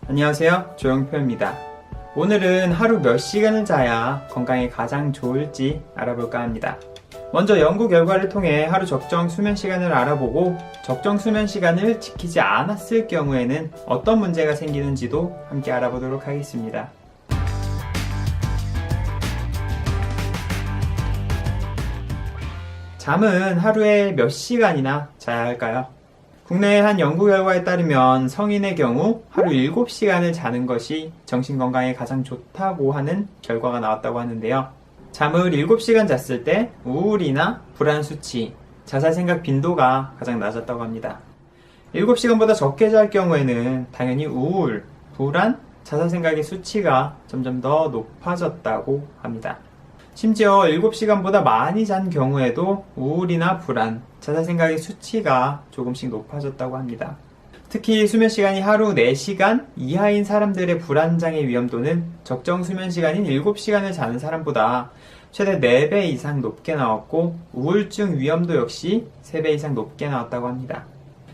안녕하세요, 조영표입니다. 오늘은 하루 몇 시간을 자야 건강에 가장 좋을지 알아볼까 합니다. 먼저 연구 결과를 통해 하루 적정 수면 시간을 알아보고 적정 수면 시간을 지키지 않았을 경우에는 어떤 문제가 생기는지도 함께 알아보도록 하겠습니다. 잠은 하루에 몇 시간이나 자야 할까요? 국내의 한 연구 결과에 따르면 성인의 경우 하루 7시간을 자는 것이 정신건강에 가장 좋다고 하는 결과가 나왔다고 하는데요. 잠을 7시간 잤을 때 우울이나 불안 수치, 자살 생각 빈도가 가장 낮았다고 합니다. 7시간보다 적게 잘 경우에는 당연히 우울, 불안, 자살 생각의 수치가 점점 더 높아졌다고 합니다. 심지어 7시간보다 많이 잔 경우에도 우울이나 불안, 자살 생각의 수치가 조금씩 높아졌다고 합니다. 특히 수면 시간이 하루 4시간 이하인 사람들의 불안장애 위험도는 적정 수면 시간인 7시간을 자는 사람보다 최대 4배 이상 높게 나왔고 우울증 위험도 역시 3배 이상 높게 나왔다고 합니다.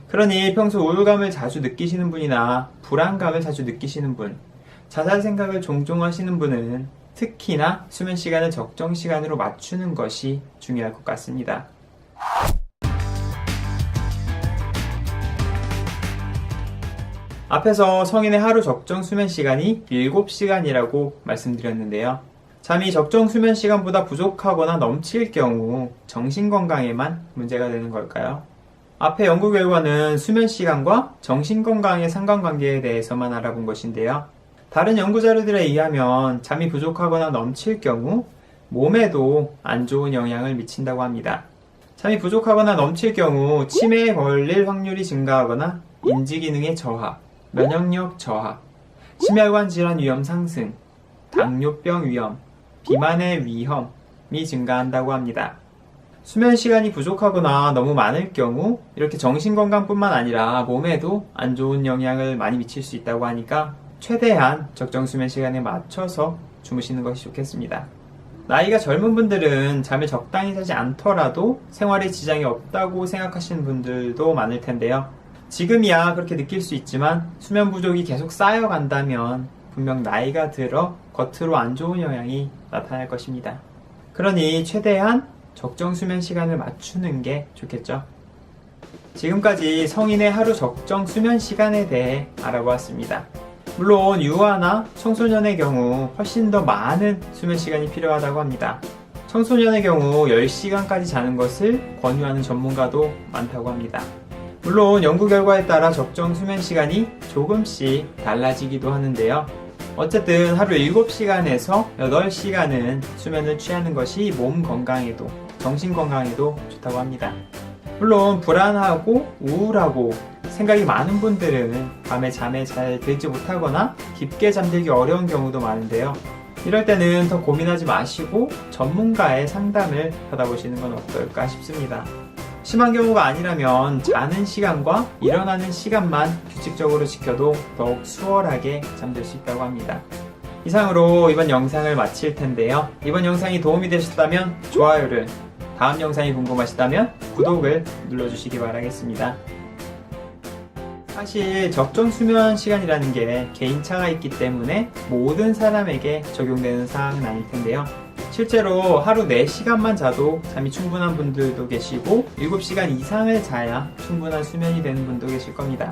그러니 평소 우울감을 자주 느끼시는 분이나 불안감을 자주 느끼시는 분, 자살 생각을 종종 하시는 분은 특히나 수면 시간을 적정 시간으로 맞추는 것이 중요할 것 같습니다. 앞에서 성인의 하루 적정 수면 시간이 7시간이라고 말씀드렸는데요. 잠이 적정 수면 시간보다 부족하거나 넘칠 경우 정신건강에만 문제가 되는 걸까요? 앞의 연구 결과는 수면 시간과 정신건강의 상관관계에 대해서만 알아본 것인데요. 다른 연구 자료들에 의하면 잠이 부족하거나 넘칠 경우 몸에도 안 좋은 영향을 미친다고 합니다. 잠이 부족하거나 넘칠 경우 치매에 걸릴 확률이 증가하거나 인지기능의 저하, 면역력 저하, 심혈관 질환 위험 상승, 당뇨병 위험, 비만의 위험이 증가한다고 합니다. 수면 시간이 부족하거나 너무 많을 경우 이렇게 정신건강뿐만 아니라 몸에도 안 좋은 영향을 많이 미칠 수 있다고 하니까 최대한 적정 수면 시간에 맞춰서 주무시는 것이 좋겠습니다. 나이가 젊은 분들은 잠을 적당히 자지 않더라도 생활에 지장이 없다고 생각하시는 분들도 많을 텐데요. 지금이야 그렇게 느낄 수 있지만 수면 부족이 계속 쌓여간다면 분명 나이가 들어 겉으로 안 좋은 영향이 나타날 것입니다. 그러니 최대한 적정 수면 시간을 맞추는 게 좋겠죠. 지금까지 성인의 하루 적정 수면 시간에 대해 알아보았습니다. 물론 유아나 청소년의 경우 훨씬 더 많은 수면 시간이 필요하다고 합니다. 청소년의 경우 10시간까지 자는 것을 권유하는 전문가도 많다고 합니다. 물론 연구 결과에 따라 적정 수면 시간이 조금씩 달라지기도 하는데요. 어쨌든 하루 7시간에서 8시간은 수면을 취하는 것이 몸 건강에도 정신 건강에도 좋다고 합니다. 물론 불안하고 우울하고 생각이 많은 분들은 밤에 잠에 잘 들지 못하거나 깊게 잠들기 어려운 경우도 많은데요. 이럴 때는 더 고민하지 마시고 전문가의 상담을 받아보시는 건 어떨까 싶습니다. 심한 경우가 아니라면 자는 시간과 일어나는 시간만 규칙적으로 지켜도 더욱 수월하게 잠들 수 있다고 합니다. 이상으로 이번 영상을 마칠 텐데요. 이번 영상이 도움이 되셨다면 좋아요를, 다음 영상이 궁금하시다면 구독을 눌러주시기 바라겠습니다. 사실 적정 수면 시간이라는 게 개인차가 있기 때문에 모든 사람에게 적용되는 사항은 아닐 텐데요. 실제로 하루 4시간만 자도 잠이 충분한 분들도 계시고 7시간 이상을 자야 충분한 수면이 되는 분도 계실 겁니다.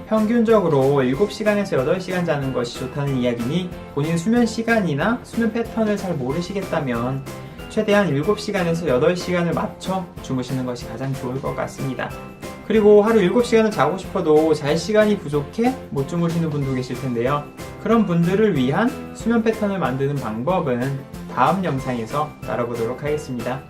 평균적으로 7시간에서 8시간 자는 것이 좋다는 이야기니 본인 수면 시간이나 수면 패턴을 잘 모르시겠다면 최대한 7시간에서 8시간을 맞춰 주무시는 것이 가장 좋을 것 같습니다. 그리고 하루 7시간을 자고 싶어도 잘 시간이 부족해 못 주무시는 분도 계실 텐데요. 그런 분들을 위한 수면 패턴을 만드는 방법은 다음 영상에서 알아보도록 하겠습니다.